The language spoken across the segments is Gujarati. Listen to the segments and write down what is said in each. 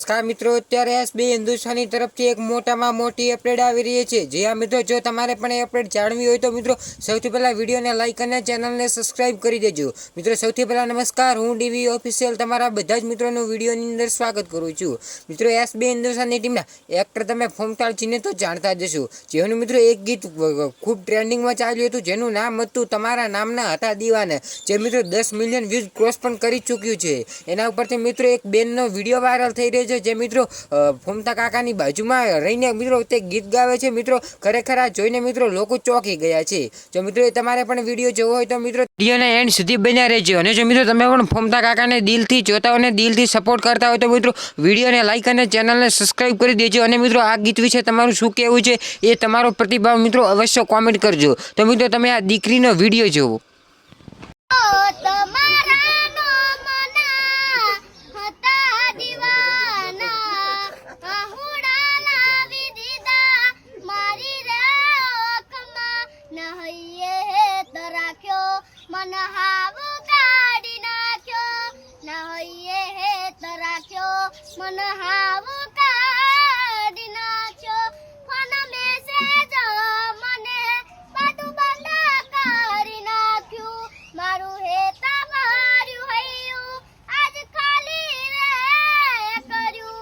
નમસ્કાર મિત્રો, અત્યારે એસબી હિન્દુસ્તાની તરફથી એક મોટામાં મોટી અપડેટ આવી રહી છે। જે આ મિત્રો જો તમારે પણ એ અપડેટ જાણવી હોય તો મિત્રો સૌથી પહેલા વિડીયોને લાઈક અને ચેનલને સબસ્ક્રાઇબ કરી દેજો। મિત્રો સૌથી પહેલા નમસ્કાર, હું ડીવી ઓફિશિયલ તમારા બધા જ મિત્રોનું વિડીયોની અંદર સ્વાગત કરું છું। મિત્રો એસબી હિન્દુસ્તાની ટીમના એક્ટર તમે ફોમતાળજીને તો જાણતા જ હશો, જેનું મિત્રો એક ગીત ખૂબ ટ્રેન્ડિંગમાં ચાલ્યું હતું, જેનું નામ હતું તમારા નામના હતા દીવાના, જે મિત્રો 10 મિલિયન વ્યૂઝ ક્રોસ પણ કરી ચૂક્યું છે। એના ઉપરથી મિત્રો એક બેનનો વિડીયો વાયરલ થઈ રહ્યો છે, જે મિત્રો ફોમતા કાકાની બાજુમાં રહીને મિત્રો તે ગીત ગાવે છે। મિત્રો ખરેખર આ જોઈને મિત્રો લોકો ચોંકી ગયા છે। જો મિત્રો તમારે પણ વિડીયો જોવો હોય તો મિત્રો વિડીયોને એન્ડ સુધી બન્યા રહેજો। અને જો મિત્રો તમે પણ ફોમતા કાકાને દિલથી જોતા હોય અને દિલથી સપોર્ટ કરતા હોય તો મિત્રો વિડીયોને લાઈક અને ચેનલને સબસ્ક્રાઇબ કરી દેજો। અને મિત્રો આ ગીત વિશે તમારું શું કહેવું છે એ તમારો પ્રતિભાવ મિત્રો અવશ્ય કોમેન્ટ કરજો। તો મિત્રો તમે આ દીકરીનો વિડીયો જોવો। मन हाव काढी नाख्यो नहैये हे तराख्यो मन हाव काढी नाख्यो फोन मेसेज मने बाटू बंद करी नाख्यो मारू हे तमार्यु हयु आज खाली रे कर्यु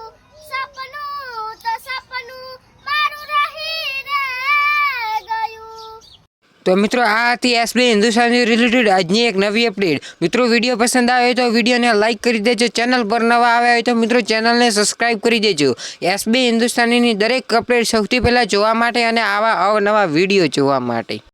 सपनु तो सपनु मारू रही रे गयु। तो मित्रों आ थी एसबी हिंदुस्तानी रिलेटेड આજની એક નવી અપડેટ। મિત્રો વિડીયો પસંદ આવે તો વિડીયોને લાઈક કરી દેજો। ચેનલ પર નવા આવ્યા હોય તો મિત્રો ચેનલને સબસ્ક્રાઇબ કરી દેજો। એસબી હિન્દુસ્તાનીની દરેક અપડેટ સૌથી પહેલા જોવા માટે અને આવા અવનવા વિડીયો જોવા માટે।